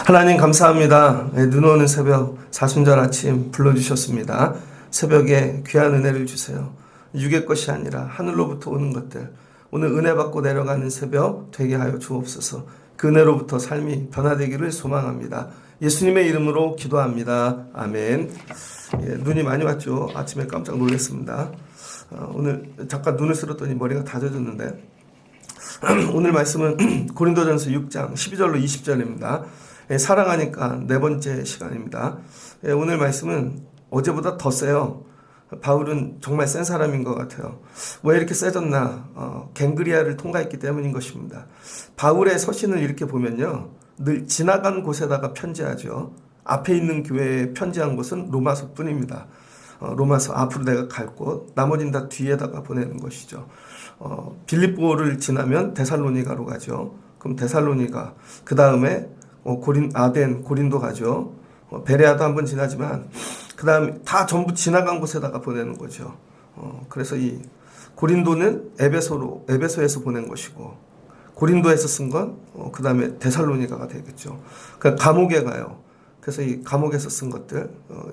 하나님 감사합니다. 눈 오는 새벽 사순절 아침 불러주셨습니다. 새벽에 귀한 은혜를 주세요. 육의 것이 아니라 하늘로부터 오는 것들, 오늘 은혜 받고 내려가는 새벽 되게 하여 주옵소서. 그 은혜로부터 삶이 변화되기를 소망합니다. 예수님의 이름으로 기도합니다. 아멘. 눈이 많이 왔죠. 아침에 깜짝 놀랐습니다. 오늘 잠깐 눈을 쓸었더니 머리가 다 젖었는데 오늘 말씀은 고린도전서 6장 12절로 20절입니다. 사랑하니까 네 번째 시간입니다. 오늘 말씀은 어제보다 더 세요. 바울은 정말 센 사람인 것 같아요. 왜 이렇게 세졌나? 갱그리아를 통과했기 때문인 것입니다. 바울의 서신을 이렇게 보면요, 늘 지나간 곳에다가 편지하죠. 앞에 있는 교회에 편지한 곳은 로마서 뿐입니다. 로마서 앞으로 내가 갈 곳, 나머지는 다 뒤에다가 보내는 것이죠. 빌립보를 지나면 데살로니가로 가죠. 그럼 데살로니가, 그 다음에 아덴, 고린도 가죠. 베레아도 한번 지나지만 그 다음 다 전부 지나간 곳에다가 보내는 거죠. 그래서 이 고린도는 에베소에서 보낸 것이고, 고린도에서 쓴 건 그 다음에 데살로니가가 되겠죠. 그러니까 감옥에 가요. 그래서 이 감옥에서 쓴 것들,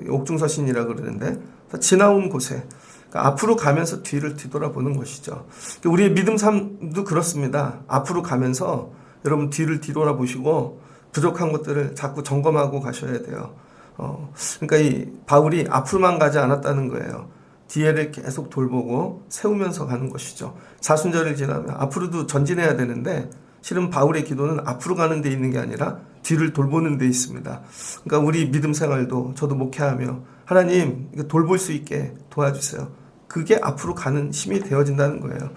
옥중서신이라 그러는데 다 지나온 곳에, 그러니까 앞으로 가면서 뒤를 뒤돌아보는 것이죠. 우리의 믿음 삶도 그렇습니다. 앞으로 가면서 여러분 뒤를 뒤돌아보시고 부족한 것들을 자꾸 점검하고 가셔야 돼요. 그러니까 이 바울이 앞으로만 가지 않았다는 거예요. 뒤에를 계속 돌보고 세우면서 가는 것이죠. 사순절을 지나면 앞으로도 전진해야 되는데, 실은 바울의 기도는 앞으로 가는 데 있는 게 아니라 뒤를 돌보는 데 있습니다. 그러니까 우리 믿음 생활도, 저도 목회하며 하나님 이거 돌볼 수 있게 도와주세요. 그게 앞으로 가는 힘이 되어진다는 거예요.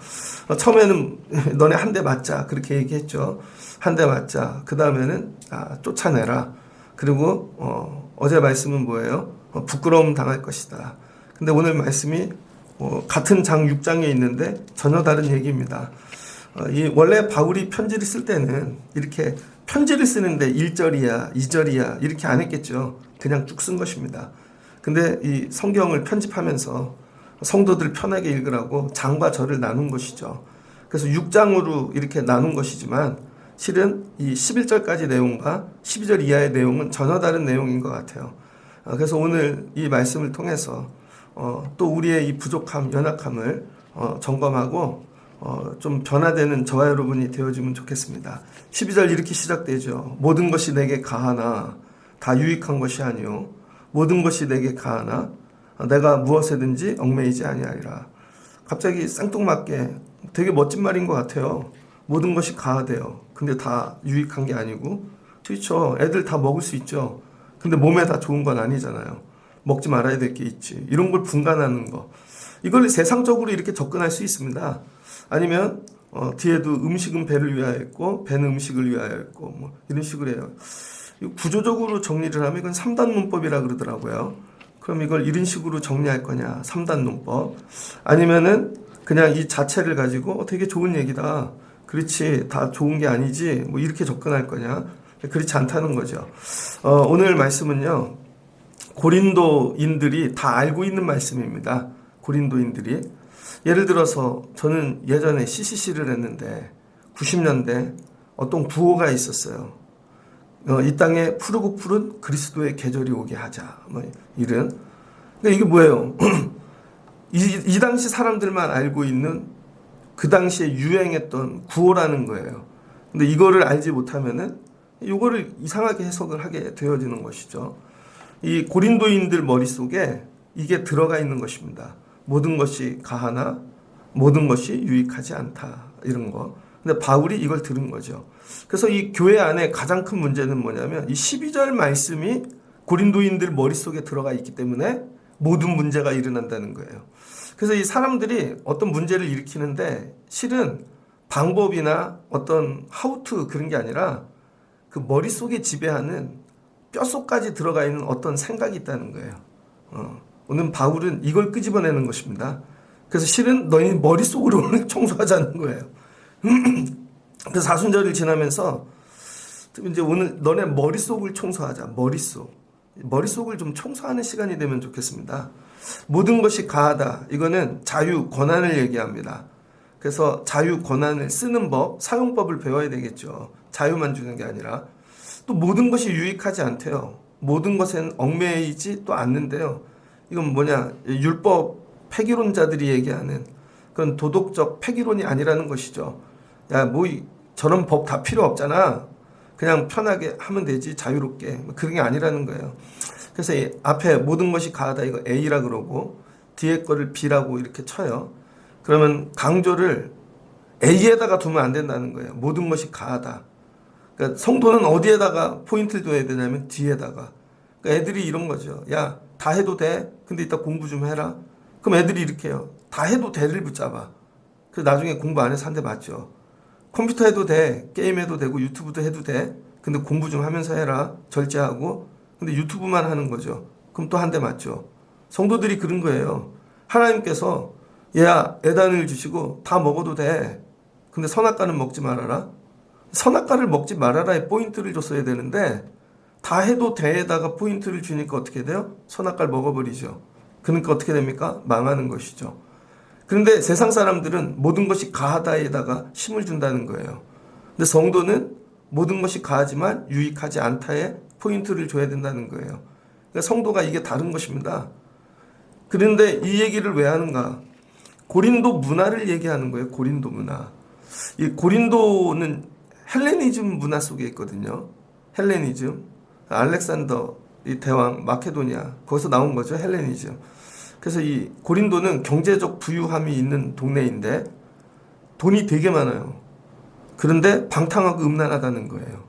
처음에는 너네 한 대 맞자 그렇게 얘기했죠. 한 대 맞자. 그 다음에는 쫓아내라. 그리고 어제 말씀은 뭐예요? 부끄러움 당할 것이다. 근데 오늘 말씀이 같은 장 6장에 있는데 전혀 다른 얘기입니다. 원래 바울이 편지를 쓸 때는 이렇게 편지를 쓰는데 1절이야 2절이야 이렇게 안 했겠죠. 그냥 쭉 쓴 것입니다. 근데 이 성경을 편집하면서 성도들 편하게 읽으라고 장과 절을 나눈 것이죠. 그래서 6장으로 이렇게 나눈 것이지만 실은 이 11절까지 내용과 12절 이하의 내용은 전혀 다른 내용인 것 같아요. 그래서 오늘 이 말씀을 통해서 또 우리의 이 부족함, 연약함을 점검하고 좀 변화되는 저와 여러분이 되어지면 좋겠습니다. 12절 이렇게 시작되죠. 모든 것이 내게 가하나 다 유익한 것이 아니요 모든 것이 내게 가하나 내가 무엇에든지 얽매이지 아니하리라. 갑자기 생뚱맞게 되게 멋진 말인 것 같아요. 모든 것이 가하대요. 근데 다 유익한 게 아니고, 그렇죠. 애들 다 먹을 수 있죠. 근데 몸에 다 좋은 건 아니잖아요. 먹지 말아야 될 게 있지. 이런 걸 분간하는 거. 이걸 세상적으로 이렇게 접근할 수 있습니다. 아니면 뒤에도 음식은 배를 위하여 있고 배는 음식을 위하여 있고 뭐 이런 식으로 해요. 구조적으로 정리를 하면 이건 3단 문법이라 그러더라고요. 그럼 이걸 이런 식으로 정리할 거냐? 3단 논법. 아니면은 그냥 이 자체를 가지고 되게 좋은 얘기다. 그렇지, 다 좋은 게 아니지. 뭐 이렇게 접근할 거냐? 그렇지 않다는 거죠. 오늘 말씀은요, 고린도인들이 다 알고 있는 말씀입니다. 고린도인들이. 예를 들어서 저는 예전에 CCC를 했는데 90년대 어떤 구호가 있었어요. 이 땅에 푸르고 푸른 그리스도의 계절이 오게 하자. 뭐 이런. 그러니까 이게 뭐예요? 이 당시 사람들만 알고 있는 그 당시에 유행했던 구호라는 거예요. 근데 이거를 알지 못하면은 이거를 이상하게 해석을 하게 되어지는 것이죠. 이 고린도인들 머릿속에 이게 들어가 있는 것입니다. 모든 것이 가하나 모든 것이 유익하지 않다. 이런 거. 근데 바울이 이걸 들은 거죠. 그래서 이 교회 안에 가장 큰 문제는 뭐냐면 이 12절 말씀이 고린도인들 머릿속에 들어가 있기 때문에 모든 문제가 일어난다는 거예요. 그래서 이 사람들이 어떤 문제를 일으키는데 실은 방법이나 어떤 how to 그런 게 아니라 그 머릿속에 지배하는 뼛속까지 들어가 있는 어떤 생각이 있다는 거예요. 오늘 바울은 이걸 끄집어내는 것입니다. 그래서 실은 너희 머릿속으로 청소하자는 거예요. 그래서 사순절을 지나면서 이제 오늘 너네 머릿속을 청소하자. 머릿속을 좀 청소하는 시간이 되면 좋겠습니다. 모든 것이 가하다. 이거는 자유, 권한을 얘기합니다. 그래서 자유, 권한을 쓰는 법, 사용법을 배워야 되겠죠. 자유만 주는 게 아니라 또 모든 것이 유익하지 않대요. 모든 것엔 얽매이지 또 않는데요. 이건 뭐냐? 율법 폐기론자들이 얘기하는 그런 도덕적 폐기론이 아니라는 것이죠. 야, 뭐 저런 법 다 필요 없잖아. 그냥 편하게 하면 되지, 자유롭게. 그런 게 아니라는 거예요. 그래서 이 앞에 모든 것이 가하다 이거 A라 그러고 뒤에 거를 B라고 이렇게 쳐요. 그러면 강조를 A에다가 두면 안 된다는 거예요. 모든 것이 가하다. 그러니까 성도는 어디에다가 포인트를 둬야 되냐면 뒤에다가. 그러니까 애들이 이런 거죠. 야, 다 해도 돼. 근데 이따 공부 좀 해라. 그럼 애들이 이렇게 해요. 다 해도 돼를 붙잡아. 그래서 나중에 공부 안 해서 한 대 맞죠. 컴퓨터 해도 돼. 게임 해도 되고 유튜브도 해도 돼. 근데 공부 좀 하면서 해라. 절제하고. 근데 유튜브만 하는 거죠. 그럼 또 한 대 맞죠. 성도들이 그런 거예요. 하나님께서 야, 애단을 주시고 다 먹어도 돼. 근데 선악과는 먹지 말아라. 선악과를 먹지 말아라에 포인트를 줬어야 되는데 다 해도 돼에다가 포인트를 주니까 어떻게 돼요? 선악과를 먹어버리죠. 그러니까 어떻게 됩니까? 망하는 것이죠. 그런데 세상 사람들은 모든 것이 가하다에다가 힘을 준다는 거예요. 근데 성도는 모든 것이 가하지만 유익하지 않다에 포인트를 줘야 된다는 거예요. 그러니까 성도가 이게 다른 것입니다. 그런데 이 얘기를 왜 하는가? 고린도 문화를 얘기하는 거예요. 고린도 문화. 이 고린도는 헬레니즘 문화 속에 있거든요. 헬레니즘. 알렉산더 이 대왕 마케도니아 거기서 나온 거죠. 헬레니즘. 그래서 이 고린도는 경제적 부유함이 있는 동네인데 돈이 되게 많아요. 그런데 방탕하고 음란하다는 거예요.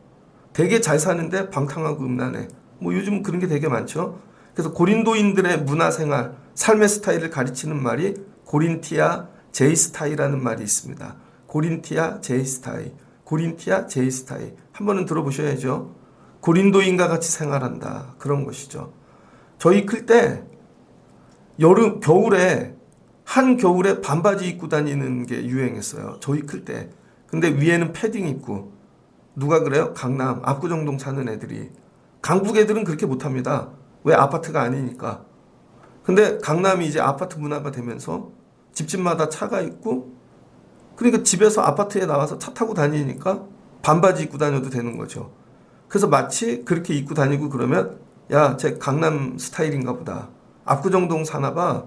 되게 잘 사는데 방탕하고 음란해. 뭐 요즘 그런 게 되게 많죠. 그래서 고린도인들의 문화생활, 삶의 스타일을 가르치는 말이 고린티아 제이스타이라는 말이 있습니다. 고린티아 제이스타이, 고린티아 제이스타이. 한 번은 들어보셔야죠. 고린도인과 같이 생활한다. 그런 것이죠. 저희 클 때 겨울에 한겨울에 반바지 입고 다니는 게 유행했어요. 저희 클 때. 근데 위에는 패딩 입고. 누가 그래요? 강남, 압구정동 사는 애들이. 강북 애들은 그렇게 못합니다. 왜? 아파트가 아니니까. 근데 강남이 이제 아파트 문화가 되면서 집집마다 차가 있고, 그러니까 집에서 아파트에 나와서 차 타고 다니니까 반바지 입고 다녀도 되는 거죠. 그래서 마치 그렇게 입고 다니고 그러면 야, 쟤 강남 스타일인가 보다. 압구정동 사나 봐.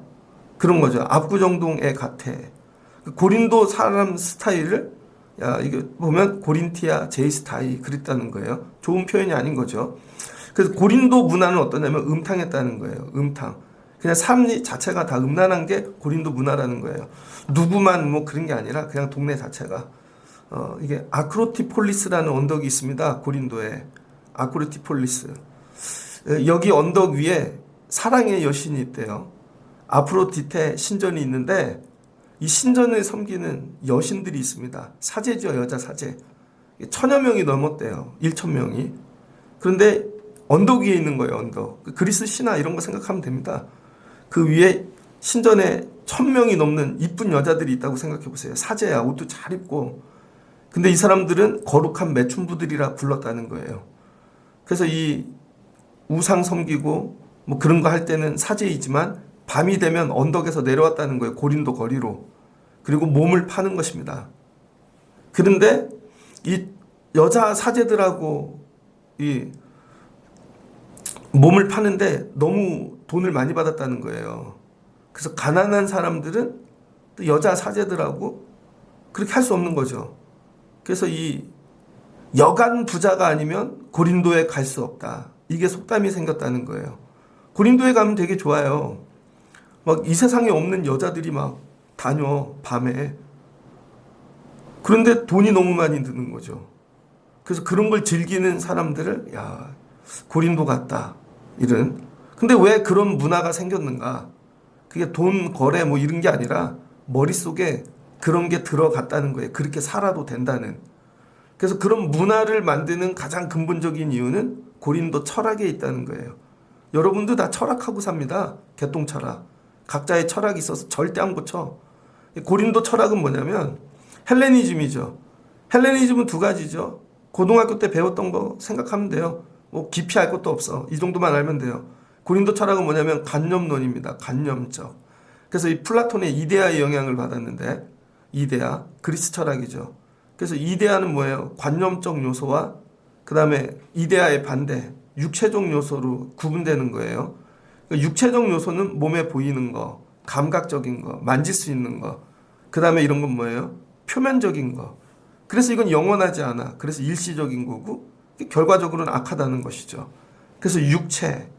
그런 거죠. 압구정동 애 같아. 고린도 사람 스타일을 야, 이거 보면 고린티아 제이 스타일 그랬다는 거예요. 좋은 표현이 아닌 거죠. 그래서 고린도 문화는 어떠냐면 음탕했다는 거예요. 음탕. 그냥 삶 자체가 다 음란한 게 고린도 문화라는 거예요. 누구만 뭐 그런 게 아니라 그냥 동네 자체가. 이게 아크로티폴리스라는 언덕이 있습니다. 고린도에. 아크로티폴리스. 여기 언덕 위에 사랑의 여신이 있대요. 아프로디테 신전이 있는데 이 신전을 섬기는 여신들이 있습니다. 사제죠, 여자 사제. 1000여 명이 넘었대요. 1000명이. 그런데 언덕 위에 있는 거예요, 언덕. 그리스 신화 이런 거 생각하면 됩니다. 그 위에 신전에 1000명이 넘는 이쁜 여자들이 있다고 생각해 보세요. 사제야, 옷도 잘 입고. 근데 이 사람들은 거룩한 매춘부들이라 불렀다는 거예요. 그래서 이 우상 섬기고 뭐 그런 거 할 때는 사제이지만 밤이 되면 언덕에서 내려왔다는 거예요. 고린도 거리로. 그리고 몸을 파는 것입니다. 그런데 이 여자 사제들하고 이 몸을 파는데 너무 돈을 많이 받았다는 거예요. 그래서 가난한 사람들은 또 여자 사제들하고 그렇게 할 수 없는 거죠. 그래서 이 여간 부자가 아니면 고린도에 갈 수 없다. 이게 속담이 생겼다는 거예요. 고린도에 가면 되게 좋아요. 막 이 세상에 없는 여자들이 막 다녀, 밤에. 그런데 돈이 너무 많이 드는 거죠. 그래서 그런 걸 즐기는 사람들을, 야, 고린도 같다. 이런. 근데 왜 그런 문화가 생겼는가? 그게 돈 거래 뭐 이런 게 아니라 머릿속에 그런 게 들어갔다는 거예요. 그렇게 살아도 된다는. 그래서 그런 문화를 만드는 가장 근본적인 이유는 고린도 철학에 있다는 거예요. 여러분도 다 철학하고 삽니다. 개똥 철학. 각자의 철학이 있어서 절대 안 고쳐. 고린도 철학은 뭐냐면 헬레니즘이죠. 헬레니즘은 두 가지죠. 고등학교 때 배웠던 거 생각하면 돼요. 뭐 깊이 알 것도 없어. 이 정도만 알면 돼요. 고린도 철학은 뭐냐면 관념론입니다. 관념적. 그래서 이 플라톤의 이데아의 영향을 받았는데 이데아, 그리스 철학이죠. 그래서 이데아는 뭐예요? 관념적 요소와 그 다음에 이데아의 반대, 육체적 요소로 구분되는 거예요. 그러니까 육체적 요소는 몸에 보이는 거, 감각적인 거, 만질 수 있는 거. 그 다음에 이런 건 뭐예요? 표면적인 거. 그래서 이건 영원하지 않아. 그래서 일시적인 거고 결과적으로는 악하다는 것이죠. 그래서 육체.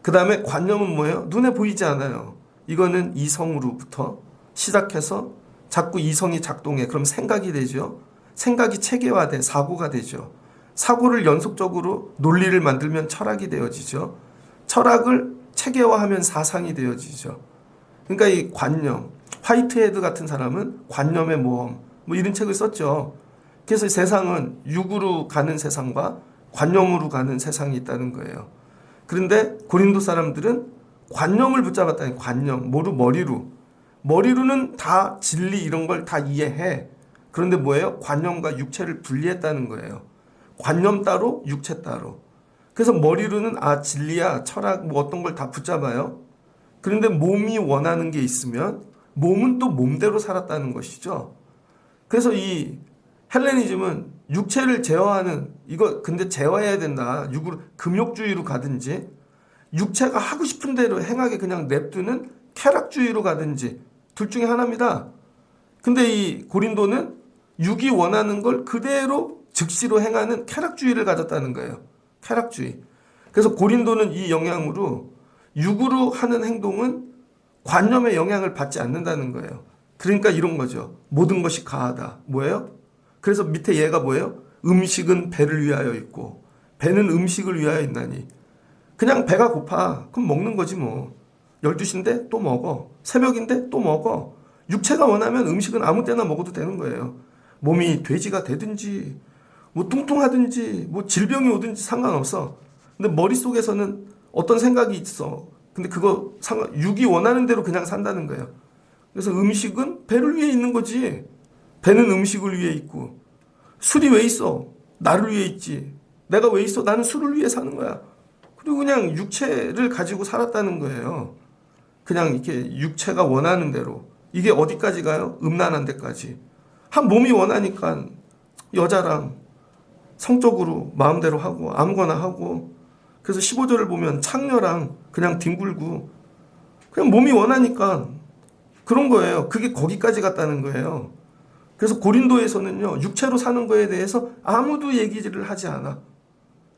그 다음에 관념은 뭐예요? 눈에 보이지 않아요. 이거는 이성으로부터 시작해서 자꾸 이성이 작동해. 그럼 생각이 되죠. 생각이 체계화돼. 사고가 되죠. 사고를 연속적으로 논리를 만들면 철학이 되어지죠. 철학을 체계화하면 사상이 되어지죠. 그러니까 이 관념, 화이트헤드 같은 사람은 관념의 모험, 뭐 이런 책을 썼죠. 그래서 세상은 육으로 가는 세상과 관념으로 가는 세상이 있다는 거예요. 그런데 고린도 사람들은 관념을 붙잡았다니, 관념, 머리로. 머리로는 다 진리 이런 걸 다 이해해. 그런데 뭐예요? 관념과 육체를 분리했다는 거예요. 관념 따로, 육체 따로. 그래서 머리로는 진리야, 철학 뭐 어떤 걸 다 붙잡아요. 그런데 몸이 원하는 게 있으면 몸은 또 몸대로 살았다는 것이죠. 그래서 이 헬레니즘은 육체를 제어하는, 이거 근데 제어해야 된다. 금욕주의로 가든지 육체가 하고 싶은 대로 행하게 그냥 냅두는 쾌락주의로 가든지 둘 중에 하나입니다. 근데 이 고린도는 육이 원하는 걸 그대로 즉시로 행하는 쾌락주의를 가졌다는 거예요. 쾌락주의. 그래서 고린도는 이 영향으로 육으로 하는 행동은 관념의 영향을 받지 않는다는 거예요. 그러니까 이런 거죠. 모든 것이 가하다. 뭐예요? 그래서 밑에 얘가 뭐예요? 음식은 배를 위하여 있고 배는 음식을 위하여 있나니. 그냥 배가 고파. 그럼 먹는 거지 뭐. 12시인데 또 먹어. 새벽인데 또 먹어. 육체가 원하면 음식은 아무 때나 먹어도 되는 거예요. 몸이 돼지가 되든지 뭐 뚱뚱하든지 뭐 질병이 오든지 상관없어. 근데 머릿속에서는 어떤 생각이 있어. 근데 그거 육이 원하는 대로 그냥 산다는 거예요. 그래서 음식은 배를 위해 있는 거지. 배는 음식을 위해 있고. 술이 왜 있어? 나를 위해 있지. 내가 왜 있어? 나는 술을 위해 사는 거야. 그리고 그냥 육체를 가지고 살았다는 거예요. 그냥 이렇게 육체가 원하는 대로. 이게 어디까지 가요? 음란한 데까지. 한 몸이 원하니까 여자랑 성적으로 마음대로 하고 아무거나 하고. 그래서 15절을 보면 창녀랑 그냥 뒹굴고 그냥 몸이 원하니까 그런 거예요. 그게 거기까지 갔다는 거예요. 그래서 고린도에서는요, 육체로 사는 거에 대해서 아무도 얘기를 하지 않아.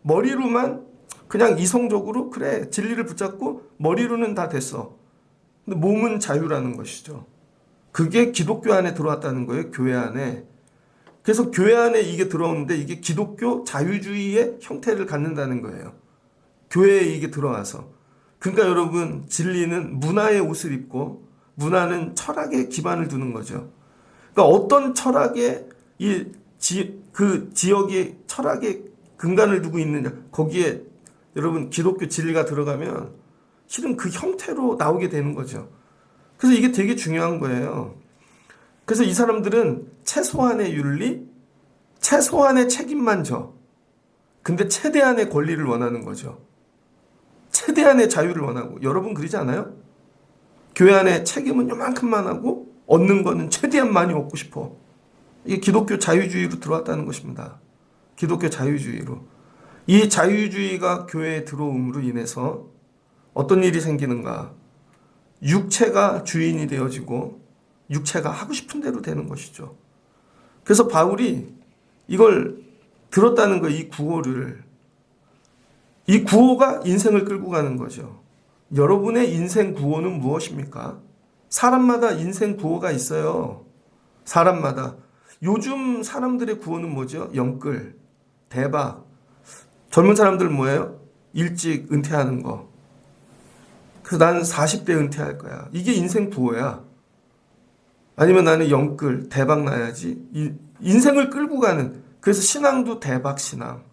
머리로만 그냥 이성적으로 그래 진리를 붙잡고 머리로는 다 됐어. 근데 몸은 자유라는 것이죠. 그게 기독교 안에 들어왔다는 거예요. 교회 안에. 그래서 교회 안에 이게 들어오는데 이게 기독교 자유주의의 형태를 갖는다는 거예요. 교회에 이게 들어와서. 그러니까 여러분, 진리는 문화의 옷을 입고 문화는 철학에 기반을 두는 거죠. 그러니까 어떤 철학에 그 지역의 철학에 근간을 두고 있느냐, 거기에 여러분 기독교 진리가 들어가면 실은 그 형태로 나오게 되는 거죠. 그래서 이게 되게 중요한 거예요. 그래서 이 사람들은 최소한의 윤리, 최소한의 책임만 져. 근데 최대한의 권리를 원하는 거죠. 최대한의 자유를 원하고. 여러분 그러지 않아요? 교회 안에 책임은 요만큼만 하고 얻는 거는 최대한 많이 얻고 싶어. 이게 기독교 자유주의로 들어왔다는 것입니다. 기독교 자유주의로. 이 자유주의가 교회에 들어옴으로 인해서 어떤 일이 생기는가? 육체가 주인이 되어지고 육체가 하고 싶은 대로 되는 것이죠. 그래서 바울이 이걸 들었다는 거예요. 이 구호를. 이 구호가 인생을 끌고 가는 거죠. 여러분의 인생 구호는 무엇입니까? 사람마다 인생 구호가 있어요. 사람마다. 요즘 사람들의 구호는 뭐죠? 영끌, 대박. 젊은 사람들 뭐예요? 일찍 은퇴하는 거. 그래서 나는 40대 은퇴할 거야. 이게 인생 구호야. 아니면 나는 영끌, 대박 나야지. 인생을 끌고 가는. 그래서 신앙도 대박 신앙.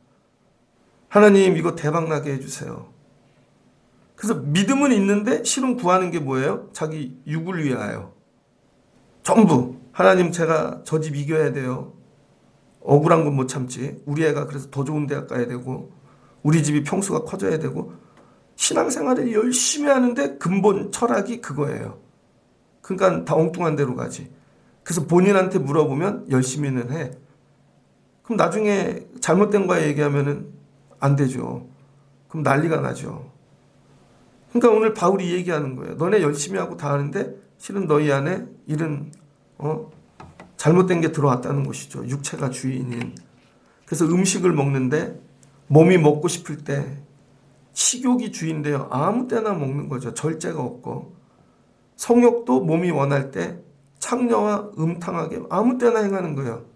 하나님 이거 대박 나게 해주세요. 그래서 믿음은 있는데 실은 구하는 게 뭐예요? 자기 육을 위하여. 전부. 하나님 제가 저 집 이겨야 돼요. 억울한 건 못 참지. 우리 애가 그래서 더 좋은 대학 가야 되고 우리 집이 평수가 커져야 되고 신앙생활을 열심히 하는데 근본 철학이 그거예요. 그러니까 다 엉뚱한 데로 가지. 그래서 본인한테 물어보면 열심히는 해. 그럼 나중에 잘못된 거야 얘기하면은 안 되죠. 그럼 난리가 나죠. 그러니까 오늘 바울이 얘기하는 거예요. 너네 열심히 하고 다 하는데 실은 너희 안에 이런 잘못된 게 들어왔다는 것이죠. 육체가 주인인. 그래서 음식을 먹는데 몸이 먹고 싶을 때 식욕이 주인데요. 아무 때나 먹는 거죠. 절제가 없고. 성욕도 몸이 원할 때 창녀와 음탕하게 아무 때나 행하는 거예요.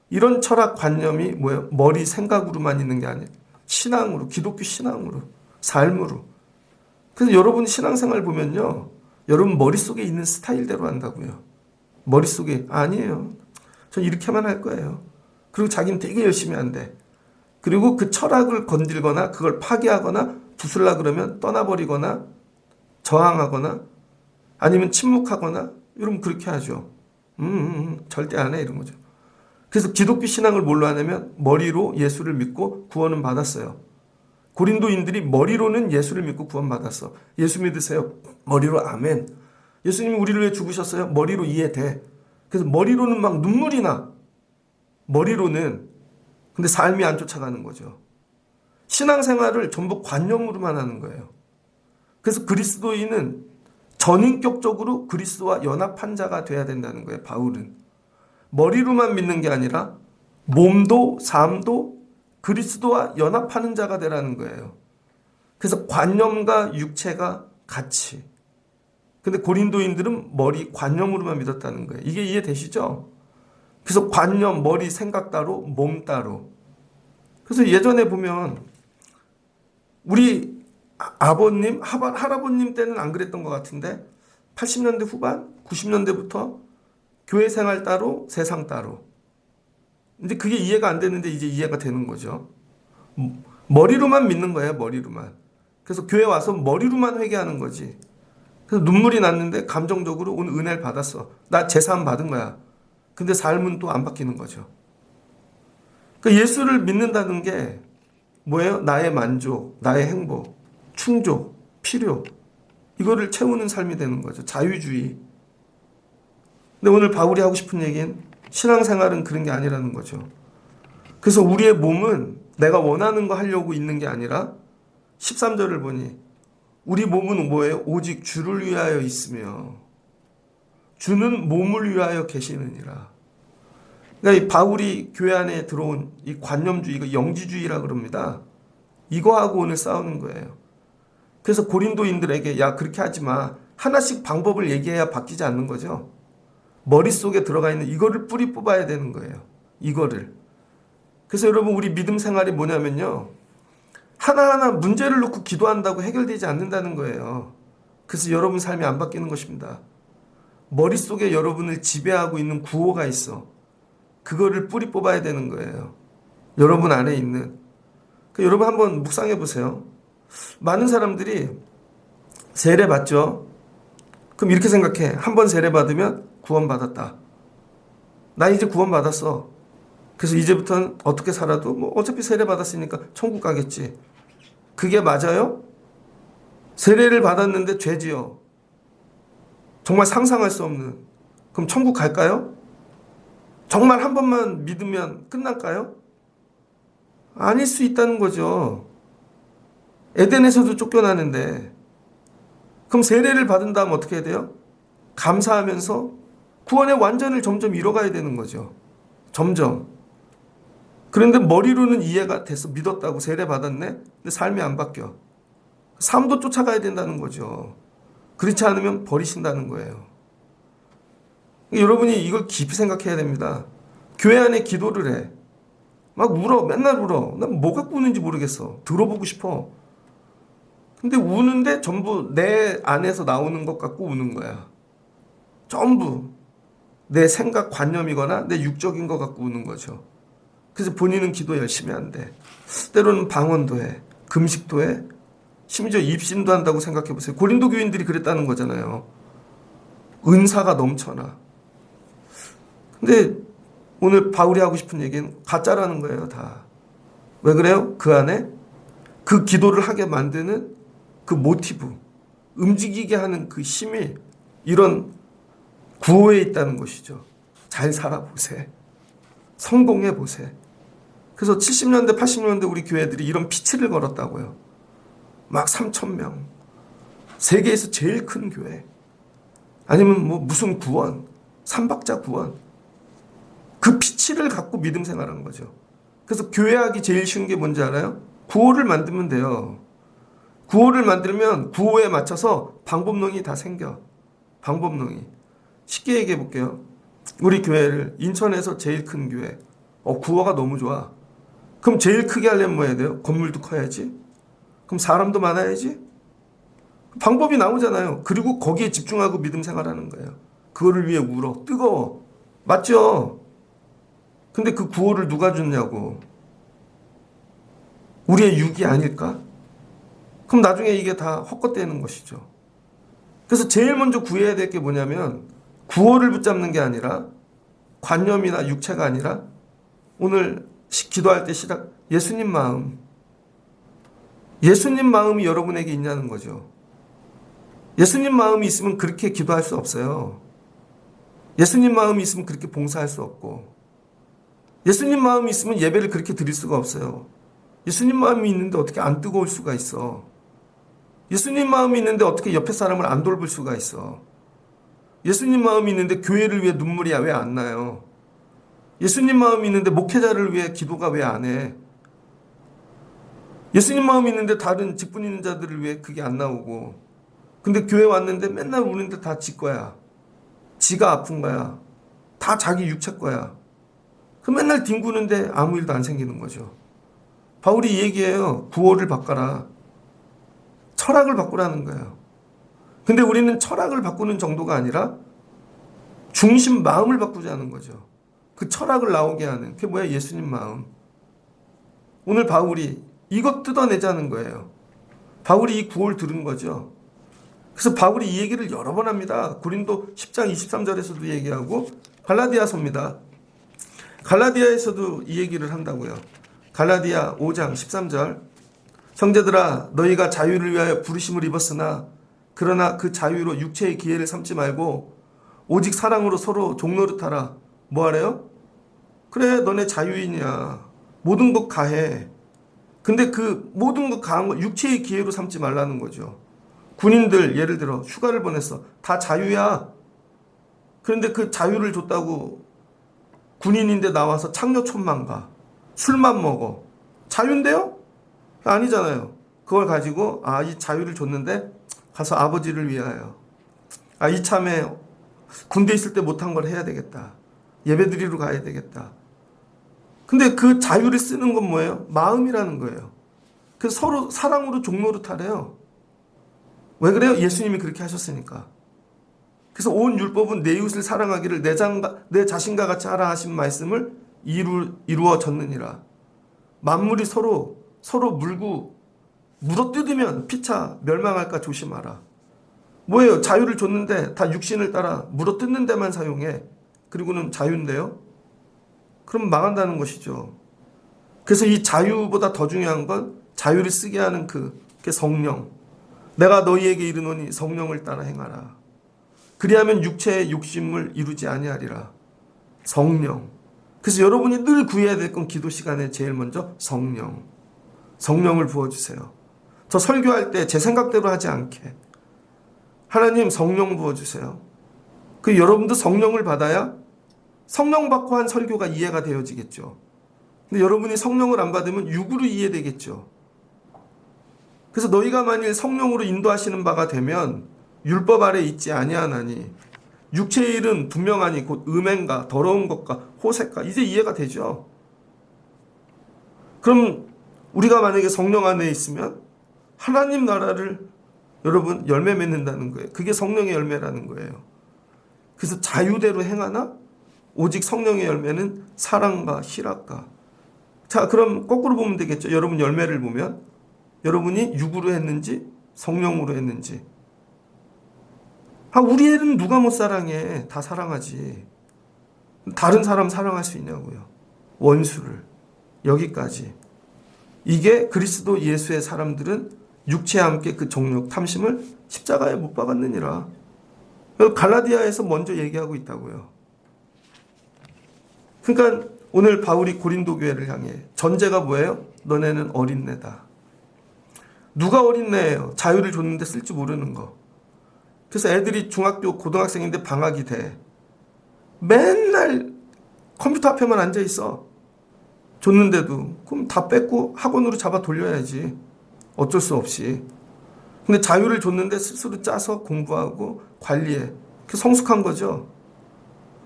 이런 철학 관념이 뭐예요? 머리 생각으로만 있는 게 아니에요. 신앙으로, 기독교 신앙으로, 삶으로. 그래서 여러분 신앙생활 보면요. 여러분 머릿속에 있는 스타일대로 한다고요. 머릿속에 아니에요. 전 이렇게만 할 거예요. 그리고 자기는 되게 열심히 한대. 그리고 그 철학을 건들거나 그걸 파괴하거나 부술라 그러면 떠나버리거나 저항하거나 아니면 침묵하거나 여러분 그렇게 하죠. 절대 안 해 이런 거죠. 그래서 기독교 신앙을 뭘로 하냐면 머리로 예수를 믿고 구원은 받았어요. 고린도인들이 머리로는 예수를 믿고 구원받았어. 예수 믿으세요. 머리로 아멘. 예수님이 우리를 위해 죽으셨어요. 머리로 이해돼. 그래서 머리로는 막 눈물이 나. 머리로는. 근데 삶이 안 쫓아가는 거죠. 신앙생활을 전부 관념으로만 하는 거예요. 그래서 그리스도인은 전인격적으로 그리스도와 연합한 자가 돼야 된다는 거예요. 바울은. 머리로만 믿는 게 아니라 몸도 삶도 그리스도와 연합하는 자가 되라는 거예요. 그래서 관념과 육체가 같이. 근데 고린도인들은 머리 관념으로만 믿었다는 거예요. 이게 이해되시죠? 그래서 관념, 머리, 생각 따로, 몸 따로. 그래서 예전에 보면 우리 아버님, 할아버님 때는 안 그랬던 것 같은데 80년대 후반, 90년대부터 교회 생활 따로, 세상 따로. 근데 그게 이해가 안 되는데 이제 이해가 되는 거죠. 머리로만 믿는 거예요, 머리로만. 그래서 교회 와서 머리로만 회개하는 거지. 그래서 눈물이 났는데 감정적으로 오늘 은혜를 받았어. 나 제사함 받은 거야. 근데 삶은 또 안 바뀌는 거죠. 그러니까 예수를 믿는다는 게 뭐예요? 나의 만족, 나의 행복, 충족, 필요. 이거를 채우는 삶이 되는 거죠. 자유주의. 근데 오늘 바울이 하고 싶은 얘기는 신앙생활은 그런 게 아니라는 거죠. 그래서 우리의 몸은 내가 원하는 거 하려고 있는 게 아니라 13절을 보니 우리 몸은 뭐예요? 오직 주를 위하여 있으며 주는 몸을 위하여 계시느니라. 그러니까 이 바울이 교회 안에 들어온 이 관념주의, 이거 영지주의라 그럽니다. 이거하고 오늘 싸우는 거예요. 그래서 고린도인들에게 야 그렇게 하지 마. 하나씩 방법을 얘기해야 바뀌지 않는 거죠. 머릿속에 들어가 있는 이거를 뿌리 뽑아야 되는 거예요. 이거를. 그래서 여러분 우리 믿음 생활이 뭐냐면요. 하나하나 문제를 놓고 기도한다고 해결되지 않는다는 거예요. 그래서 여러분 삶이 안 바뀌는 것입니다. 머릿속에 여러분을 지배하고 있는 구호가 있어. 그거를 뿌리 뽑아야 되는 거예요. 여러분 안에 있는. 여러분 한번 묵상해 보세요. 많은 사람들이 세례 받죠. 그럼 이렇게 생각해. 한 번 세례 받으면 구원받았다. 나 이제 구원받았어. 그래서 이제부터는 어떻게 살아도 뭐 어차피 세례 받았으니까 천국 가겠지. 그게 맞아요? 세례를 받았는데 죄지요. 정말 상상할 수 없는. 그럼 천국 갈까요? 정말 한 번만 믿으면 끝날까요? 아닐 수 있다는 거죠. 에덴에서도 쫓겨나는데 그럼 세례를 받은 다음 어떻게 해야 돼요? 감사하면서 구원의 완전을 점점 이뤄가야 되는 거죠. 점점. 그런데 머리로는 이해가 돼서 믿었다고 세례 받았네? 근데 삶이 안 바뀌어. 삶도 쫓아가야 된다는 거죠. 그렇지 않으면 버리신다는 거예요. 여러분이 이걸 깊이 생각해야 됩니다. 교회 안에 기도를 해. 막 울어. 맨날 울어. 난 뭐 갖고 우는지 모르겠어. 들어보고 싶어. 근데 우는데 전부 내 안에서 나오는 것 갖고 우는 거야. 전부. 내 생각 관념이거나 내 육적인 것 갖고 우는 거죠. 그래서 본인은 기도 열심히 한대. 때로는 방언도 해. 금식도 해. 심지어 입신도 한다고 생각해 보세요. 고린도 교인들이 그랬다는 거잖아요. 은사가 넘쳐나. 근데 오늘 바울이 하고 싶은 얘기는 가짜라는 거예요, 다. 왜 그래요? 그 안에 그 기도를 하게 만드는 그 모티브, 움직이게 하는 그 힘이 이런 구호에 있다는 것이죠. 잘 살아보세. 성공해 보세. 그래서 70년대, 80년대 우리 교회들이 이런 피치를 걸었다고요. 막 3,000명. 세계에서 제일 큰 교회. 아니면 뭐 무슨 구원, 삼박자 구원. 그 피치를 갖고 믿음 생활한 거죠. 그래서 교회하기 제일 쉬운 게 뭔지 알아요? 구호를 만들면 돼요. 구호를 만들면 구호에 맞춰서 방법론이 다 생겨. 방법론이. 쉽게 얘기해 볼게요. 우리 교회를 인천에서 제일 큰 교회. 구호가 너무 좋아. 그럼 제일 크게 하려면 뭐 해야 돼요? 건물도 커야지. 그럼 사람도 많아야지. 방법이 나오잖아요. 그리고 거기에 집중하고 믿음 생활하는 거예요. 그거를 위해 울어. 뜨거워. 맞죠? 근데 그 구호를 누가 줬냐고. 우리의 육이 아닐까? 그럼 나중에 이게 다 헛것되는 것이죠. 그래서 제일 먼저 구해야 될 게 뭐냐면 구호를 붙잡는 게 아니라 관념이나 육체가 아니라 오늘 기도할 때 예수님 마음. 예수님 마음이 여러분에게 있냐는 거죠. 예수님 마음이 있으면 그렇게 기도할 수 없어요. 예수님 마음이 있으면 그렇게 봉사할 수 없고, 예수님 마음이 있으면 예배를 그렇게 드릴 수가 없어요. 예수님 마음이 있는데 어떻게 안 뜨거울 수가 있어. 예수님 마음이 있는데 어떻게 옆에 사람을 안 돌볼 수가 있어. 예수님 마음이 있는데 교회를 위해 눈물이 왜 안 나요. 예수님 마음이 있는데 목회자를 위해 기도가 왜 안 해. 예수님 마음이 있는데 다른 직분 있는 자들을 위해 그게 안 나오고, 근데 교회 왔는데 맨날 우는데 다 지 거야. 지가 아픈 거야. 다 자기 육체 거야. 그 맨날 뒹구는데 아무 일도 안 생기는 거죠. 바울이 이 얘기해요. 구호를 바꿔라. 철학을 바꾸라는 거예요. 근데 우리는 철학을 바꾸는 정도가 아니라 중심 마음을 바꾸자는 거죠. 그 철학을 나오게 하는 그게 뭐야? 예수님 마음. 오늘 바울이 이것 뜯어내자는 거예요. 바울이 이 구호를 들은 거죠. 그래서 바울이 이 얘기를 여러 번 합니다. 고린도 10장 23절에서도 얘기하고 갈라디아서입니다. 갈라디아에서도 이 얘기를 한다고요. 갈라디아 5장 13절. 형제들아 너희가 자유를 위하여 부르심을 입었으나 그러나 그 자유로 육체의 기회를 삼지 말고 오직 사랑으로 서로 종노릇하라. 뭐 하래요? 그래 너네 자유인이야. 모든 것 가해. 근데 그 모든 것 가한 거 육체의 기회로 삼지 말라는 거죠. 군인들 예를 들어 휴가를 보냈어. 다 자유야. 그런데 그 자유를 줬다고 군인인데 나와서 창녀촌만 가. 술만 먹어. 자유인데요? 아니잖아요. 그걸 가지고 이 자유를 줬는데 가서 아버지를 위하여. 이참에 군대 있을 때 못한 걸 해야 되겠다. 예배드리러 가야 되겠다. 근데 그 자유를 쓰는 건 뭐예요? 마음이라는 거예요. 그래서 서로 사랑으로 종노릇하래요. 왜 그래요? 예수님이 그렇게 하셨으니까. 그래서 온 율법은 내 이웃을 사랑하기를 내 자신과 같이 하라 하신 말씀을 이루어졌느니라. 만물이 서로 물어뜯으면 피차 멸망할까 조심하라. 뭐예요? 자유를 줬는데 다 육신을 따라 물어뜯는 데만 사용해. 그리고는 자유인데요? 그럼 망한다는 것이죠. 그래서 이 자유보다 더 중요한 건 자유를 쓰게 하는 그게 성령. 내가 너희에게 이르노니 성령을 따라 행하라. 그리하면 육체의 욕심을 이루지 아니하리라. 성령. 그래서 여러분이 늘 구해야 될 건 기도 시간에 제일 먼저 성령. 성령을 부어주세요. 저 설교할 때 제 생각대로 하지 않게. 하나님 성령 부어주세요. 그 여러분도 성령을 받아야 성령 받고 한 설교가 이해가 되어지겠죠. 근데 여러분이 성령을 안 받으면 육으로 이해되겠죠. 그래서 너희가 만일 성령으로 인도하시는 바가 되면 율법 아래 있지 아니하나니 육체의 일은 분명하니 곧 음행과 더러운 것과 호색과 이제 이해가 되죠. 그럼 우리가 만약에 성령 안에 있으면 하나님 나라를 여러분 열매 맺는다는 거예요. 그게 성령의 열매라는 거예요. 그래서 자유대로 행하나 오직 성령의 열매는 사랑과 희락과. 자, 그럼 거꾸로 보면 되겠죠. 여러분 열매를 보면 여러분이 육으로 했는지 성령으로 했는지. 우리 애는 누가 못 사랑해. 다 사랑하지. 다른 사람 사랑할 수 있냐고요. 원수를. 여기까지. 이게 그리스도 예수의 사람들은 육체와 함께 그 정욕 탐심을 십자가에 못 박았느니라. 갈라디아에서 먼저 얘기하고 있다고요. 그러니까 오늘 바울이 고린도 교회를 향해 전제가 뭐예요? 너네는 어린애다. 누가 어린애예요? 자유를 줬는데 쓸 줄 모르는 거. 그래서 애들이 중학교 고등학생인데 방학이 돼. 맨날 컴퓨터 앞에만 앉아 있어. 줬는데도 그럼 다 뺏고 학원으로 잡아 돌려야지. 어쩔 수 없이. 근데 자유를 줬는데 스스로 짜서 공부하고 관리해. 그 성숙한 거죠.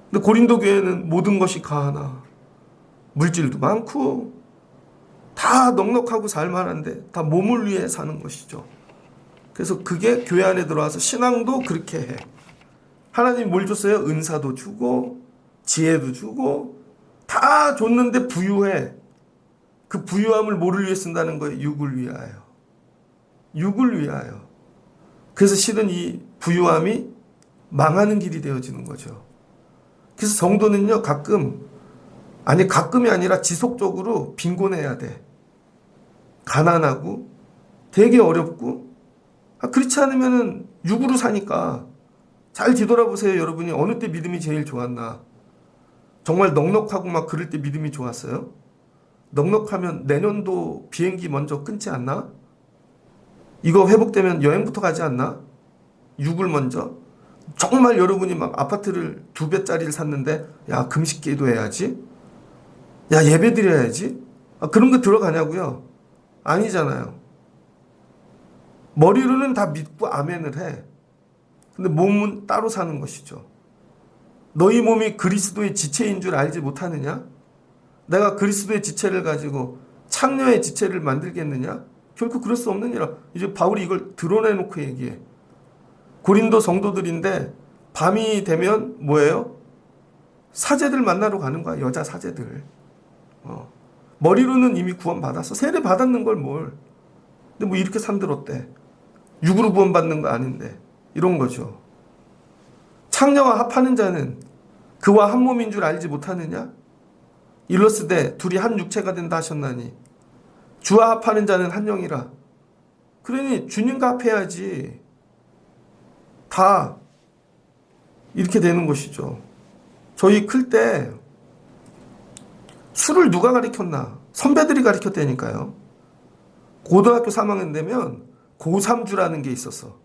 근데 고린도 교회는 모든 것이 가하나 물질도 많고 다 넉넉하고 살만한데 다 몸을 위해 사는 것이죠. 그래서 그게 교회 안에 들어와서 신앙도 그렇게 해. 하나님 뭘 줬어요? 은사도 주고 지혜도 주고 다 줬는데 부유해. 그 부유함을 뭐를 위해 쓴다는 거예요? 육을 위하여. 육을 위하여. 그래서 실은 이 부유함이 망하는 길이 되어지는 거죠. 그래서 성도는요, 가끔이 아니라 지속적으로 빈곤해야 돼. 가난하고 되게 어렵고, 그렇지 않으면은 육으로 사니까. 잘 뒤돌아보세요, 여러분이. 어느 때 믿음이 제일 좋았나? 정말 넉넉하고 막 그럴 때 믿음이 좋았어요? 넉넉하면 내년도 비행기 먼저 끊지 않나? 이거 회복되면 여행부터 가지 않나? 육을 먼저? 정말 여러분이 막 아파트를 2배짜리를 샀는데, 야, 금식 기도해야지? 야, 예배 드려야지? 그런 거 들어가냐고요? 아니잖아요. 머리로는 다 믿고 아멘을 해. 근데 몸은 따로 사는 것이죠. 너희 몸이 그리스도의 지체인 줄 알지 못하느냐? 내가 그리스도의 지체를 가지고 창녀의 지체를 만들겠느냐? 결코 그럴 수 없느니라. 이제 바울이 이걸 드러내놓고 얘기해. 고린도 성도들인데 밤이 되면 뭐예요? 사제들 만나러 가는 거야. 여자 사제들. 머리로는 이미 구원받았어. 세례 받았는 걸 뭘. 근데 뭐 이렇게 산들었대. 육으로 구원받는 거 아닌데. 이런 거죠. 창녀와 합하는 자는 그와 한 몸인 줄 알지 못하느냐? 일러스되 둘이 한 육체가 된다 하셨나니 주와 합하는 자는 한 영이라. 그러니 주님과 합해야지. 다 이렇게 되는 것이죠. 저희 클 때 술을 누가 가르쳤나? 선배들이 가르쳤다니까요. 고등학교 3학년 되면 고3주라는 게 있었어.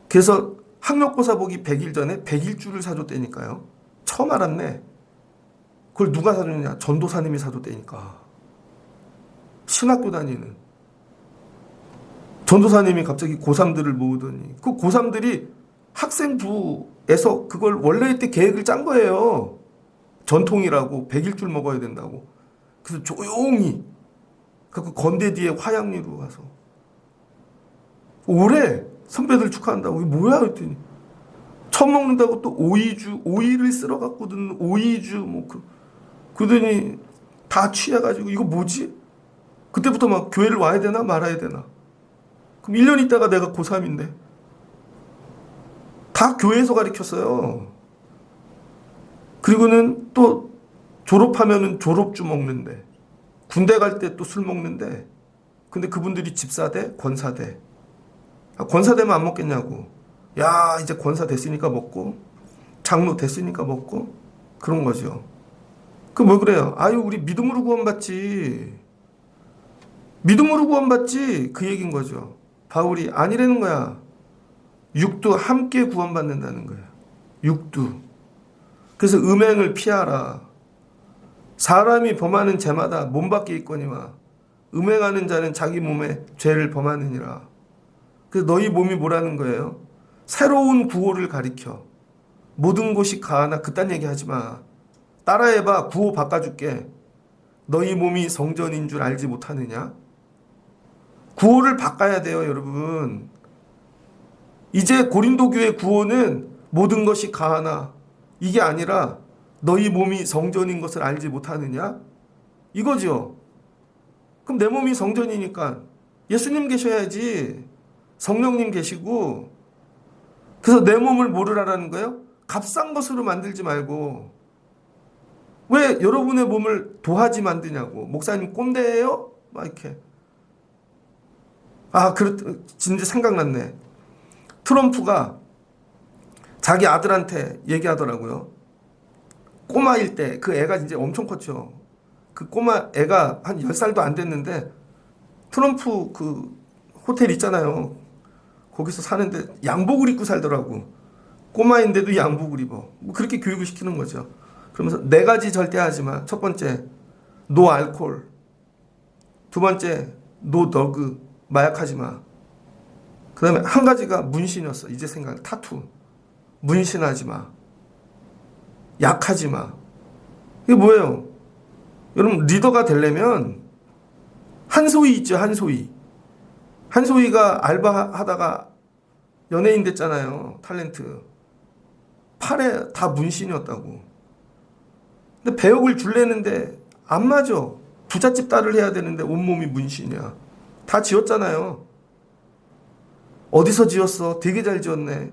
그래서 학력고사 보기 100일 전에 100일주를 사줬다니까요. 처음 알았네. 그걸 누가 사줬냐? 전도사님이 사줬다니까. 신학교 다니는 전도사님이 갑자기 고3들을 모으더니 그 고3들이 학생부에서 그걸 원래 때 계획을 짠 거예요. 전통이라고 100일줄 먹어야 된다고. 그래서 조용히 그 건대 뒤에 화양리로 가서 올해 선배들 축하한다고. 이게 뭐야 했더니 처음 먹는다고 또 오이를 쓸어 갖고 든 오이주 뭐 그러더니 다 취해가지고 이거 뭐지? 그때부터 막 교회를 와야 되나 말아야 되나. 그럼 1년 있다가 내가 고3인데 다 교회에서 가르쳤어요. 그리고는 또 졸업하면은 졸업주 먹는데 군대 갈 때 또 술 먹는데 근데 그분들이 집사대, 권사대. 권사되면 안 먹겠냐고. 야, 이제 권사 됐으니까 먹고 장로 됐으니까 먹고 그런 거죠. 그 뭐 그래요? 아유, 우리 믿음으로 구원받지. 믿음으로 구원받지. 그 얘기인 거죠. 바울이 아니라는 거야. 육도 함께 구원받는다는 거야. 육도. 그래서 음행을 피하라. 사람이 범하는 죄마다 몸 밖에 있거니와 음행하는 자는 자기 몸에 죄를 범하느니라. 그래서 너희 몸이 뭐라는 거예요? 새로운 구호를 가리켜. 모든 곳이 가하나 그딴 얘기 하지 마. 따라해봐. 구호 바꿔줄게. 너희 몸이 성전인 줄 알지 못하느냐? 구호를 바꿔야 돼요, 여러분. 이제 고린도 교회 구호는 모든 것이 가하나 이게 아니라 너희 몸이 성전인 것을 알지 못하느냐? 이거죠. 그럼 내 몸이 성전이니까 예수님 계셔야지. 성령님 계시고. 그래서 내 몸을 뭐를 하라는 거예요? 값싼 것으로 만들지 말고. 왜 여러분의 몸을 도화지 만드냐고. 목사님 꼰대예요? 막 이렇게. 진짜 생각났네. 트럼프가 자기 아들한테 얘기하더라고요. 꼬마일 때 그 애가 이제 엄청 컸죠. 그 꼬마 애가 한 10살도 안 됐는데 트럼프 그 호텔 있잖아요. 거기서 사는데 양복을 입고 살더라고. 꼬마인데도 양복을 입어. 뭐 그렇게 교육을 시키는 거죠. 그러면서 네 가지 절대 하지 마. 첫 번째, 노 알코올. 두 번째, 노 더그. 마약하지 마. 그 다음에 한 가지가 문신이었어. 이제 생각, 타투. 문신하지 마. 약하지 마. 이게 뭐예요? 여러분, 리더가 되려면 한소희 있죠, 한소희. 한소희가 알바하다가 연예인 됐잖아요. 탤런트. 팔에 다 문신이었다고. 근데 배역을 줄래는데 안 맞아. 부잣집 딸을 해야 되는데 온몸이 문신이야. 다 지었잖아요. 어디서 지었어? 되게 잘 지었네.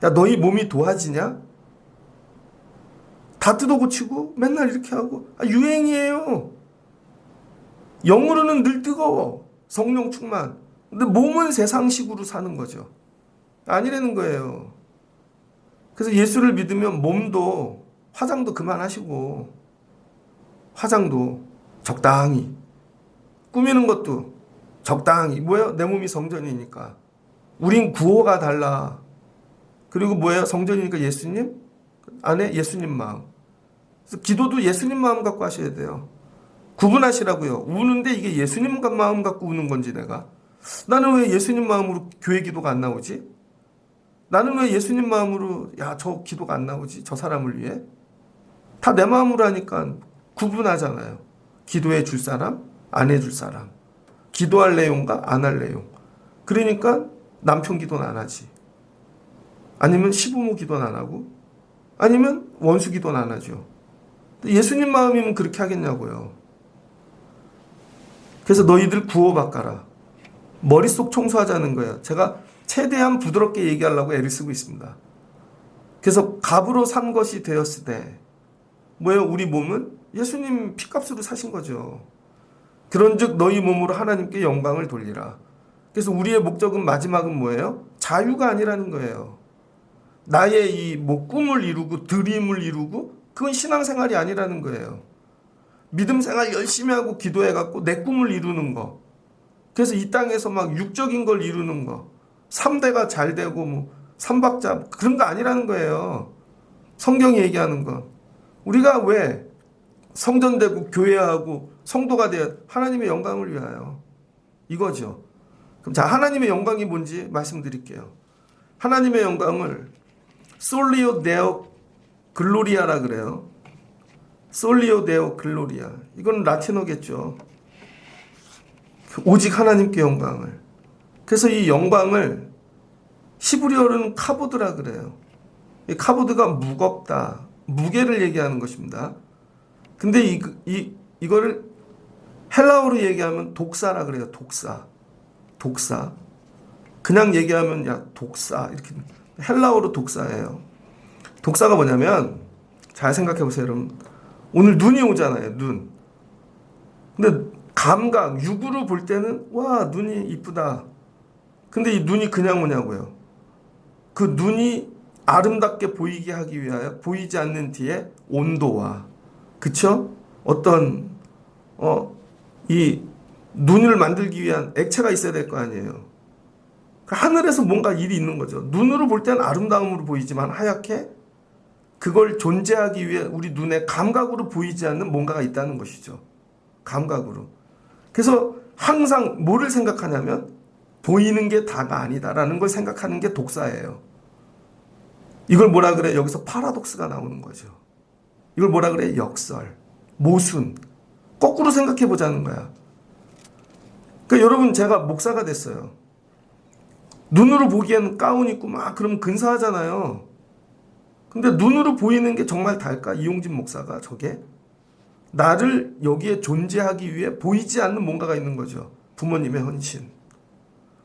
야, 너희 몸이 도화지냐? 다 뜯어고치고 맨날 이렇게 하고. 유행이에요. 영으로는 늘 뜨거워. 성령 충만. 근데 몸은 세상식으로 사는 거죠. 아니라는 거예요. 그래서 예수를 믿으면 몸도 화장도 그만하시고 화장도 적당히 꾸미는 것도 적당히 뭐예요? 내 몸이 성전이니까 우린 구호가 달라. 그리고 뭐예요? 성전이니까 예수님 안에 예수님 마음. 그래서 기도도 예수님 마음 갖고 하셔야 돼요. 구분하시라고요. 우는데 이게 예수님 마음 갖고 우는 건지 내가 나는 왜 예수님 마음으로 교회 기도가 안 나오지? 나는 왜 예수님 마음으로 저 기도가 안 나오지? 저 사람을 위해? 다 내 마음으로 하니까 구분하잖아요. 기도해 줄 사람, 안 해 줄 사람. 기도할 내용과 안 할 내용. 그러니까 남편 기도는 안 하지. 아니면 시부모 기도는 안 하고 아니면 원수 기도는 안 하죠. 예수님 마음이면 그렇게 하겠냐고요. 그래서 너희들 구호 바꿔라. 머릿속 청소하자는 거예요. 제가 최대한 부드럽게 얘기하려고 애를 쓰고 있습니다. 그래서 값으로 산 것이 되었을 때 뭐예요? 우리 몸은 예수님 피값으로 사신 거죠. 그런즉 너희 몸으로 하나님께 영광을 돌리라. 그래서 우리의 목적은 마지막은 뭐예요? 자유가 아니라는 거예요. 나의 이 꿈을 이루고 드림을 이루고 그건 신앙생활이 아니라는 거예요. 믿음 생활 열심히 하고 기도해갖고 내 꿈을 이루는 거. 그래서 이 땅에서 막 육적인 걸 이루는 거. 3대가 잘 되고 뭐 삼박자 그런 거 아니라는 거예요. 성경이 얘기하는 거. 우리가 왜 성전되고 교회하고 성도가 되어 하나님의 영광을 위하여 이거죠. 그럼 자 하나님의 영광이 뭔지 말씀드릴게요. 하나님의 영광을 솔리오 데오 글로리아라 그래요. 솔리오 데오 글로리아. 이건 라틴어겠죠. 오직 하나님께 영광을. 그래서 이 영광을 히브리어로는 카보드라 그래요. 이 카보드가 무겁다. 무게를 얘기하는 것입니다. 근데 이거를 헬라어로 얘기하면 독사라 그래요. 독사. 그냥 얘기하면 독사. 이렇게 헬라어로 독사예요. 독사가 뭐냐면 잘 생각해 보세요, 여러분. 오늘 눈이 오잖아요, 눈. 근데 감각, 육으로 볼 때는 와, 눈이 이쁘다. 근데 이 눈이 그냥 뭐냐고요. 그 눈이 아름답게 보이게 하기 위하여 보이지 않는 뒤에 온도와 그쵸? 어떤 이 눈을 만들기 위한 액체가 있어야 될 거 아니에요. 하늘에서 뭔가 일이 있는 거죠. 눈으로 볼 때는 아름다움으로 보이지만 하얗게 그걸 존재하기 위해 우리 눈에 감각으로 보이지 않는 뭔가가 있다는 것이죠. 감각으로. 그래서 항상 뭐를 생각하냐면 보이는 게 다가 아니다라는 걸 생각하는 게 독사예요. 이걸 뭐라 그래? 여기서 파라독스가 나오는 거죠. 이걸 뭐라 그래? 역설, 모순. 거꾸로 생각해 보자는 거야. 그러니까 여러분 제가 목사가 됐어요. 눈으로 보기에는 가운 입고 막 그럼 근사하잖아요. 근데 눈으로 보이는 게 정말 달까? 이용진 목사가 저게? 나를 여기에 존재하기 위해 보이지 않는 뭔가가 있는 거죠. 부모님의 헌신,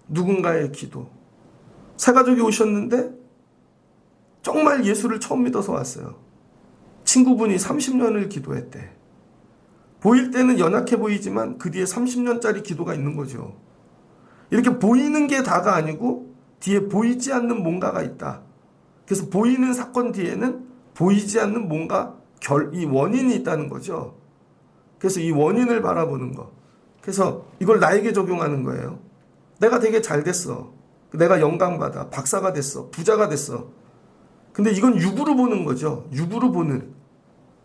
누군가의 기도. 새가족이 오셨는데 정말 예수를 처음 믿어서 왔어요. 친구분이 30년을 기도했대. 보일 때는 연약해 보이지만 그 뒤에 30년짜리 기도가 있는 거죠. 이렇게 보이는 게 다가 아니고 뒤에 보이지 않는 뭔가가 있다. 그래서 보이는 사건 뒤에는 보이지 않는 뭔가 이 원인이 있다는 거죠. 그래서 이 원인을 바라보는 거. 그래서 이걸 나에게 적용하는 거예요. 내가 되게 잘 됐어. 내가 영광받아. 박사가 됐어. 부자가 됐어. 근데 이건 육으로 보는 거죠. 육으로 보는.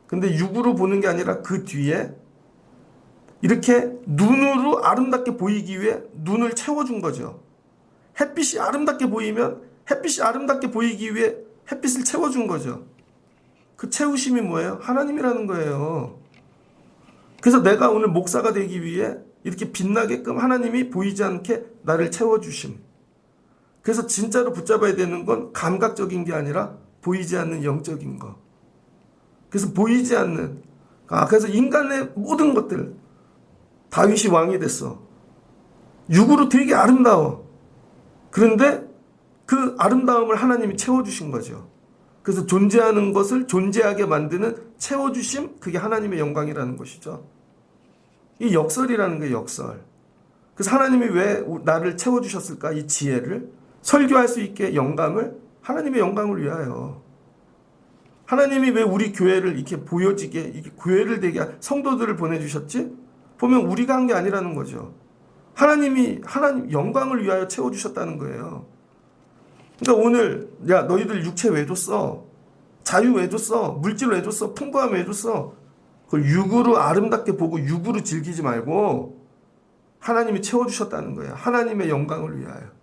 근데 육으로 보는 게 아니라 그 뒤에 이렇게 눈으로 아름답게 보이기 위해 눈을 채워준 거죠. 햇빛이 아름답게 보이면 햇빛이 아름답게 보이기 위해 햇빛을 채워준 거죠. 그 채우심이 뭐예요? 하나님이라는 거예요. 그래서 내가 오늘 목사가 되기 위해 이렇게 빛나게끔 하나님이 보이지 않게 나를 채워주심. 그래서 진짜로 붙잡아야 되는 건 감각적인 게 아니라 보이지 않는 영적인 거. 그래서 보이지 않는, 그래서 인간의 모든 것들, 다윗이 왕이 됐어. 육으로 되게 아름다워. 그런데 그 아름다움을 하나님이 채워주신 거죠. 그래서 존재하는 것을 존재하게 만드는 채워주심, 그게 하나님의 영광이라는 것이죠. 이 역설이라는 게 역설. 그래서 하나님이 왜 나를 채워주셨을까? 이 지혜를 설교할 수 있게 영감을 하나님의 영광을 위하여. 하나님이 왜 우리 교회를 이렇게 보여지게 이렇게 교회를 되게 성도들을 보내주셨지? 보면 우리가 한 게 아니라는 거죠. 하나님 영광을 위하여 채워주셨다는 거예요. 그러니까 오늘 야 너희들 육체 왜 줬어? 자유 왜 줬어? 물질 왜 줬어? 풍부함 왜 줬어? 그걸 육으로 아름답게 보고 육으로 즐기지 말고 하나님이 채워주셨다는 거예요. 하나님의 영광을 위하여.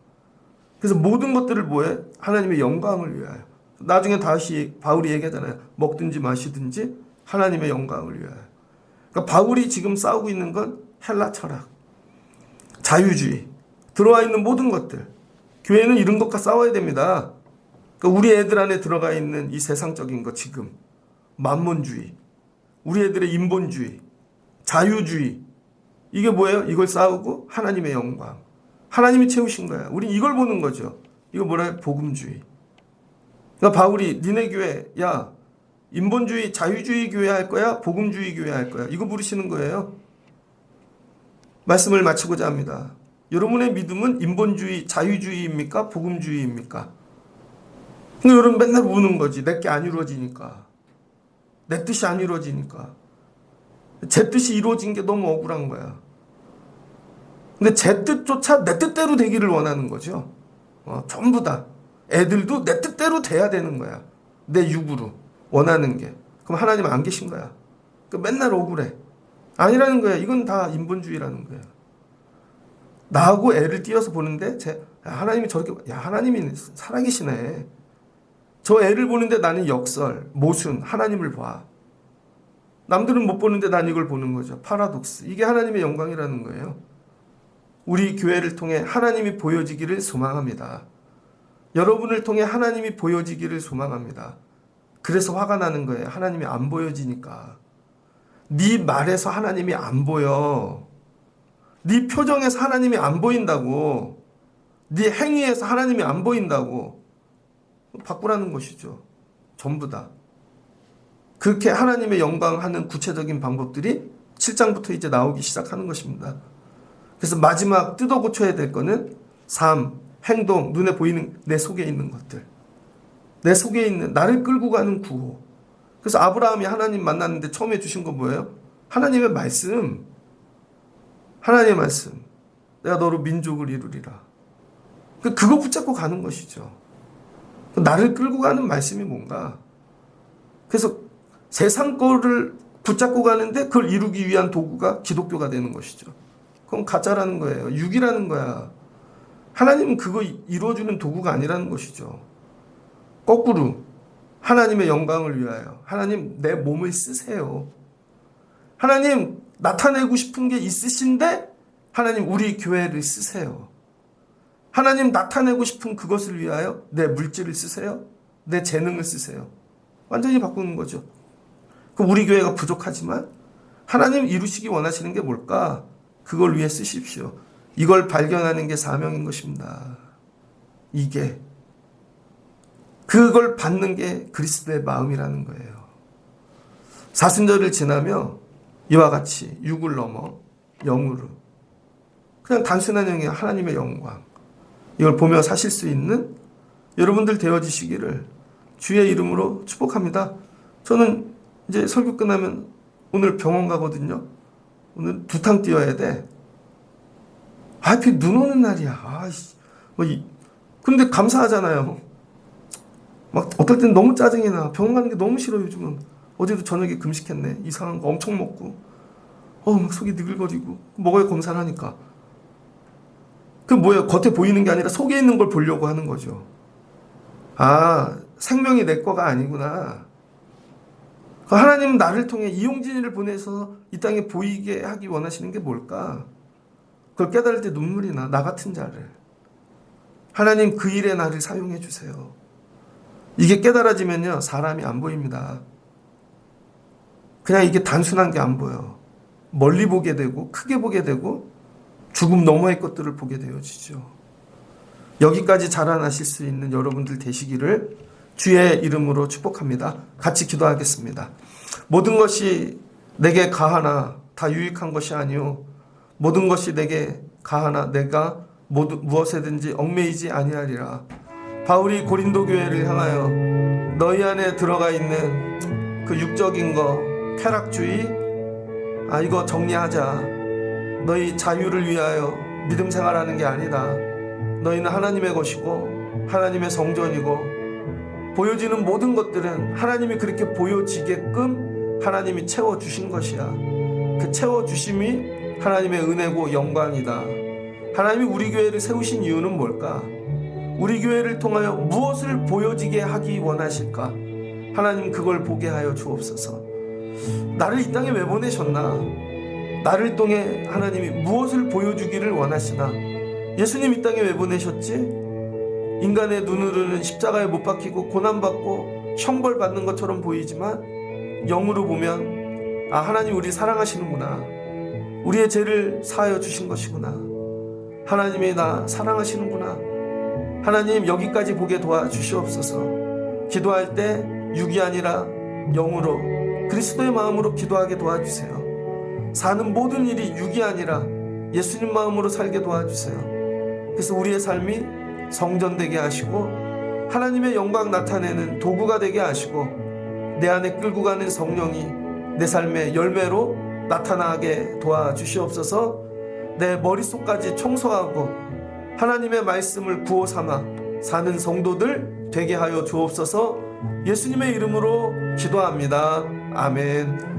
그래서 모든 것들을 뭐해? 하나님의 영광을 위하여. 나중에 다시 바울이 얘기하잖아요. 먹든지 마시든지 하나님의 영광을 위하여. 그러니까 바울이 지금 싸우고 있는 건 헬라 철학, 자유주의, 들어와 있는 모든 것들. 교회는 이런 것과 싸워야 됩니다. 그러니까 우리 애들 안에 들어가 있는 이 세상적인 것 지금 만몬주의, 우리 애들의 인본주의, 자유주의, 이게 뭐예요? 이걸 싸우고 하나님의 영광, 하나님이 채우신 거야. 우린 이걸 보는 거죠. 이거 뭐라 해요? 복음주의. 그러니까 바울이 니네 교회 야 인본주의 자유주의 교회 할 거야? 복음주의 교회 할 거야? 이거 물으시는 거예요. 말씀을 마치고자 합니다. 여러분의 믿음은 인본주의 자유주의입니까? 복음주의입니까? 근데 여러분 맨날 우는 거지. 내게 안 이루어지니까. 내 뜻이 안 이루어지니까. 제 뜻이 이루어진 게 너무 억울한 거야. 근데 제 뜻조차 내 뜻대로 되기를 원하는 거죠. 전부 다. 애들도 내 뜻대로 돼야 되는 거야. 내 육으로 원하는 게. 그럼 하나님 안 계신 거야. 맨날 억울해. 아니라는 거야. 이건 다 인본주의라는 거야. 나하고 애를 띄어서 보는데 하나님이 저렇게 하나님이 살아계시네. 저 애를 보는데 나는 역설, 모순, 하나님을 봐. 남들은 못 보는데 난 이걸 보는 거죠. 파라독스. 이게 하나님의 영광이라는 거예요. 우리 교회를 통해 하나님이 보여지기를 소망합니다. 여러분을 통해 하나님이 보여지기를 소망합니다. 그래서 화가 나는 거예요. 하나님이 안 보여지니까. 네 말에서 하나님이 안 보여. 네 표정에서 하나님이 안 보인다고. 네 행위에서 하나님이 안 보인다고. 바꾸라는 것이죠. 전부 다. 그렇게 하나님의 영광하는 구체적인 방법들이 7장부터 이제 나오기 시작하는 것입니다. 그래서 마지막 뜯어 고쳐야 될 거는 삶, 행동, 눈에 보이는 내 속에 있는 것들. 내 속에 있는 나를 끌고 가는 구호. 그래서 아브라함이 하나님 만났는데 처음에 주신 건 뭐예요? 하나님의 말씀. 하나님의 말씀. 내가 너로 민족을 이루리라. 그거 붙잡고 가는 것이죠. 나를 끌고 가는 말씀이 뭔가. 그래서 세상 거를 붙잡고 가는데 그걸 이루기 위한 도구가 기독교가 되는 것이죠. 그건 가짜라는 거예요. 육이라는 거야. 하나님은 그거 이루어주는 도구가 아니라는 것이죠. 거꾸로 하나님의 영광을 위하여 하나님 내 몸을 쓰세요. 하나님 나타내고 싶은 게 있으신데 하나님 우리 교회를 쓰세요. 하나님 나타내고 싶은 그것을 위하여 내 물질을 쓰세요. 내 재능을 쓰세요. 완전히 바꾸는 거죠. 그럼 우리 교회가 부족하지만 하나님 이루시기 원하시는 게 뭘까? 그걸 위해 쓰십시오. 이걸 발견하는 게 사명인 것입니다. 이게 그걸 받는 게 그리스도의 마음이라는 거예요. 사순절을 지나며 이와 같이 육을 넘어 영으로 그냥 단순한 영이 하나님의 영광 이걸 보며 사실 수 있는 여러분들 되어지시기를 주의 이름으로 축복합니다. 저는 이제 설교 끝나면 오늘 병원 가거든요. 오늘 두탕 뛰어야 돼. 하필 눈 오는 날이야. 아이씨. 근데 감사하잖아요. 막 어떨 땐 너무 짜증이 나. 병원 가는 게 너무 싫어 요즘은. 어제도 저녁에 금식했네. 이상한 거 엄청 먹고. 막 속이 느글거리고. 먹어야 검사를 하니까. 그 뭐예요? 겉에 보이는 게 아니라 속에 있는 걸 보려고 하는 거죠. 아, 생명이 내 거가 아니구나. 하나님은 나를 통해 이용진이를 보내서 이 땅에 보이게 하기 원하시는 게 뭘까? 그걸 깨달을 때 눈물이 나. 나 같은 자를. 하나님 그 일에 나를 사용해 주세요. 이게 깨달아지면요. 사람이 안 보입니다. 그냥 이게 단순한 게 안 보여. 멀리 보게 되고 크게 보게 되고 죽음 너머의 것들을 보게 되어지죠. 여기까지 자라나실 수 있는 여러분들 되시기를 주의 이름으로 축복합니다. 같이 기도하겠습니다. 모든 것이 내게 가하나 다 유익한 것이 아니요 모든 것이 내게 가하나 내가 무엇에든지 얽매이지 아니하리라. 바울이 고린도 교회를 향하여 너희 안에 들어가 있는 그 육적인 거 쾌락주의 이거 정리하자. 너희 자유를 위하여 믿음 생활하는 게 아니다. 너희는 하나님의 것이고 하나님의 성전이고 보여지는 모든 것들은 하나님이 그렇게 보여지게끔 하나님이 채워주신 것이야. 그 채워주심이 하나님의 은혜고 영광이다. 하나님이 우리 교회를 세우신 이유는 뭘까? 우리 교회를 통하여 무엇을 보여지게 하기 원하실까? 하나님 그걸 보게 하여 주옵소서. 나를 이 땅에 왜 보내셨나? 나를 통해 하나님이 무엇을 보여주기를 원하시나? 예수님 이 땅에 왜 보내셨지? 인간의 눈으로는 십자가에 못 박히고 고난받고 형벌받는 것처럼 보이지만 영으로 보면 하나님 우리 사랑하시는구나. 우리의 죄를 사하여 주신 것이구나. 하나님이 나 사랑하시는구나. 하나님 여기까지 보게 도와주시옵소서. 기도할 때 육이 아니라 영으로 그리스도의 마음으로 기도하게 도와주세요. 사는 모든 일이 육이 아니라 예수님 마음으로 살게 도와주세요. 그래서 우리의 삶이 성전되게 하시고 하나님의 영광 나타내는 도구가 되게 하시고 내 안에 끌고 가는 성령이 내 삶의 열매로 나타나게 도와주시옵소서. 내 머릿속까지 청소하고 하나님의 말씀을 구호 삼아 사는 성도들 되게 하여 주옵소서. 예수님의 이름으로 기도합니다. 아멘.